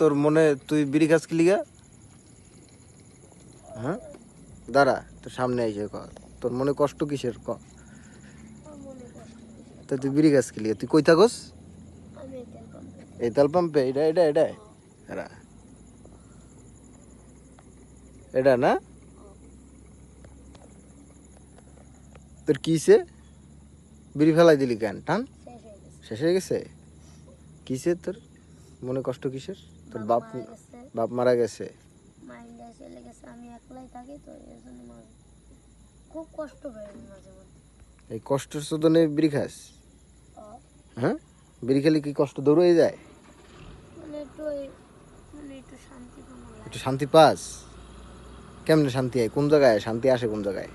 তোর মনে তুই বিড়ি খাস কি লিগা? হ্যাঁ দাঁড়া, তোর সামনে আইসে ক তোর মনে কষ্ট কিসের ক? তো তুই বিড়ি খাস কি লিগা? তুই কই থাকস? এই তেল পাম্পে? এটা না তোর কিসে বিড়ি ফেলাই দিলি কেন? টান শেষ হয়ে গেছে? কিসে তোর মনে কষ্ট কিসের? তোর বাপ মারা গেছে? খুব কষ্ট পাই মাঝে মধ্যে। এই কষ্টের শোধনে বিড়ি খাস? হ্যাঁ, বিড়ি খেলে কি কষ্ট দূর হয়ে যায়? একটু শান্তি পাস? কেমনে শান্তি হয়? কোন জায়গায় শান্তি আসে? কোন জায়গায়?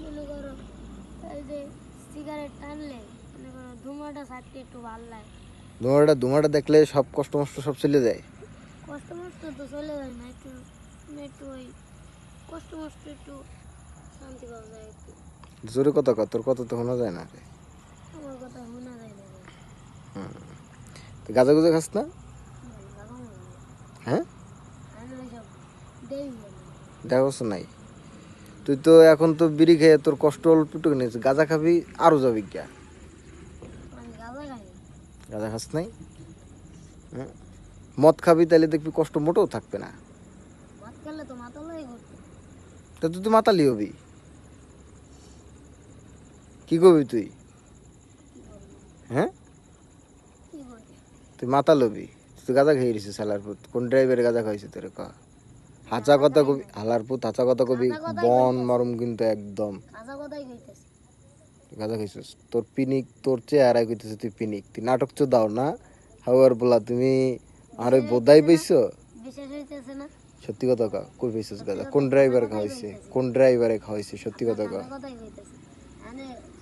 মনে করো এই যে সিগারেট টানলে মনে করো ধুমাটা ছাড়তে একটু ভালো লাগে। ধুমাটা দেখলে সব কষ্ট মষ্ট সব চলে যায়? কষ্ট মষ্ট তো চলে যায় না, একটু একটু ওই কষ্ট মষ্ট একটু শান্তি পাওয়া যায় একটু। জোরে কথা কর, তোর কথা তো শোনা যায় না রে। আমার কথা শোনা যায় না। গাঁজা গুজা খাস না? হ্যাঁ দেখছ নাই? তুই তো এখন তো বিড়ি খেয়ে তোর কষ্ট অল্প একটু নিয়েছিস, গাঁজা খাবি আরো যাবি গা। গাঁজা খাস নাই? মদ খাবি তাহলে দেখবি কষ্ট মোটেও থাকবে না। তা তুই তো মাতালি হবি, কি করবি তুই? হ্যাঁ তুই মাতাল হবি। তুই গাঁজা খেয়ে দিছিস হালার পুত। কোন ড্রাইভারে গাঁজা খাইছে তোর ক? হাঁচা কথা কবি হালার পুত, হাঁচা কথা কবি বন মারুম কিন্তু একদম। গাঁজা খাইছিস? তোর পিনিক তোর চেহারা কইতেছে তুই পিনিক। তুই নাটক তো দাও না হাওয়ার বলা। তুমি আর ওই বোধাই পাইছো? সত্যি কথা কা, কই পাইছিস গাঁজা? কোন ড্রাইভার খাওয়াইছে? কোন ড্রাইভারে খাওয়াইছে? সত্যি কথা কা।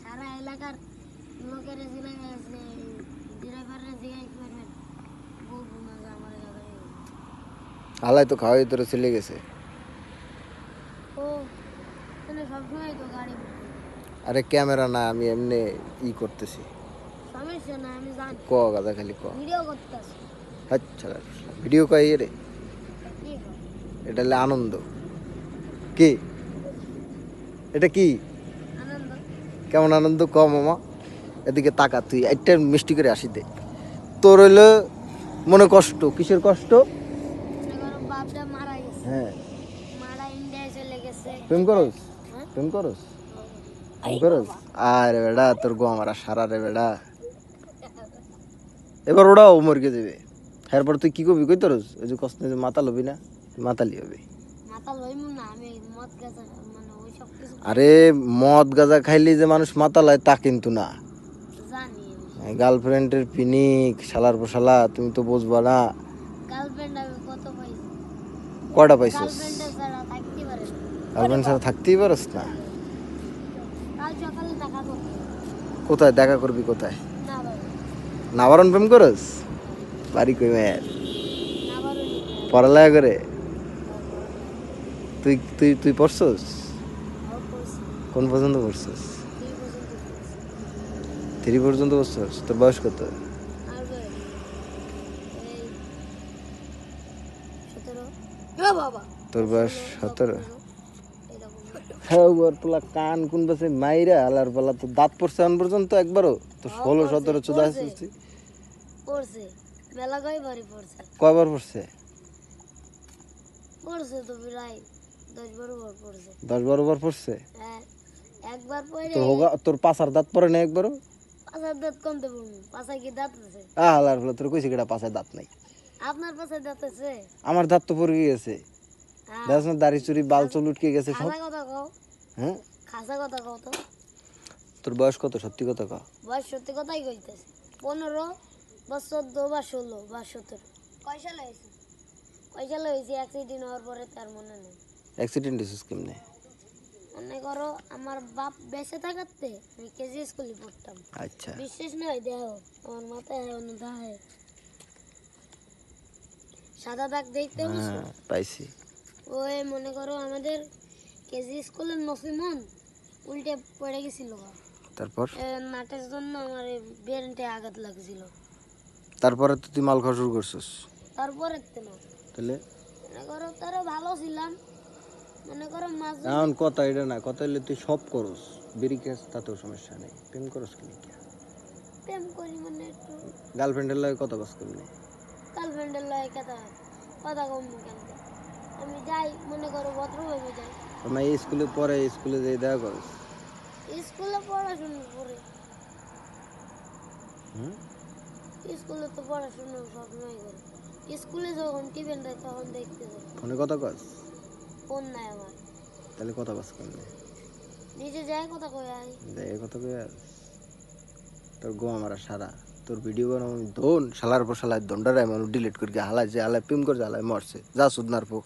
সারা এলাকার লোকের হালাই তো খাওয়াই তোর চলে গেছে। আরে ক্যামেরা না, আমি এমনি ই করতেছি। ক গাদা খালি ক। আচ্ছা ভিডিও কই রে? এটা হলো আনন্দ। কি এটা? কি কেমন আনন্দ ক মামা? এদিকে তাকা, তুই একটা মিষ্টি করে আসি দে। তোর হইলো মনে কষ্ট, কিসের কষ্ট? হ্যাঁ প্রেম করস? প্রেম করস? প্রেম করস? আরে বেড়া তোর গো আমার সারা রে বেড়া। এবার ওরাও মরকে যাবে। এরপর তুই কি করবি কই তোরস? ওই যে কষ্ট যে মাতাল হবি না? মাতালি হবি। আরে মদ গাঁজা খাইলে যে মানুষ মাতাল হয় তা কিন্তু না। গার্লফ্রেন্ডের পিনিক শালার পশালা, তুমি তো বুঝবা না। কয়টা পাইছিস? গার্লফ্রেন্ড ছাড়া থাকতেই পারস না? কোথায় দেখা করবি? কোথায়? নাবারণ প্রেম করস? বাড়ি কই মেয়ের? পড়ালেখা করে? তুই তুই তুই পড়ছস? কোন পর্যন্ত পড়ছস? 3 পর্যন্ত পড়ছস? তোর বয়স কত? তোর বয়স 17? হ্যাঁ ওর পোলা কান কোন পাশে মাইরা আলার পালা। তো দাঁত পড়ছে এখন পর্যন্ত একবারও? তো 16 17 14 আসছিস? কয়বার পড়ছে? 10-12 বার পড়ছে। তোর পাছার দাঁত পড়ে না একবারও? আলার পালা তোর কইছে কিটা পাছায় দাঁত নাই? আমার দাঁত তো পড়ে গেছে। দেখছ না দাড়ি চুরি বাল চুল উঠকে গেছে সব। হ্যাঁ তোর বয়স কত? সত্যি কথা কও। বয়স সত্যি কথাই কইতেছি 15 বা 14 বা 16 বা 17। কয় সালে হয়েছে অ্যাক্সিডেন্ট হওয়ার পরে তার মনে নেই। অ্যাক্সিডেন্ট হয়েছিস কেমনে? মনে করো আমার বাপ বেঁচে থাকাতে আমি কেজি স্কুলে পড়তাম। আচ্ছা বিশেষ নয় দেখো আমার মাথায় সাদা দাগ দেখতে পাচ্ছো? পাইছি। ওই মনে করো আমাদের কেজি স্কুলের নসিমন উল্টে পড়ে গেছিল। তারপর নাটের জন্য আমার ব্রেনতে আঘাত লাগছিল। তারপরে তো তুই মাল খাওয়া শুরু করছিস? তারপরে না তাহলে মনে করো তারা ভালো ছিলাম, মনে করো মাঝে এখন কথা এটা না, কথা হলে তুই সব করস, বিড়ি খাস তাতেও সমস্যা নেই, প্রেম করস কি নাকি? প্রেম করি মানে একটু গার্লফ্রেন্ডের লাগে কত বাস করলি? গার্লফ্রেন্ডের লয় কথা কথা কম কেন, আমি যাই মনে করো ভদ্রভাবে যাই। আমার এই স্কুলে পরে, স্কুলে যাই দেখা করস? স্কুলে পড়াশোনা করে, স্কুলে তো পড়াশোনা সবসময় করে, স্কুলে যখন টিফিন দেয় তখন দেখতে যাই। ফোনে কথা কস? ফোন নাই আমার। তাহলে কথা বাস করলি? নিজে যাই কথা কই আই। যাই কথা কই আর তোর গো আমার সারা তোর ভিডিও বানাবো আমি, দোন শালার পর শালার দন্ডারে মানুষ ডিলিট করে হালায়, যে হালায় প্রেম করে হালায় মরছে, যা সুদনার পো।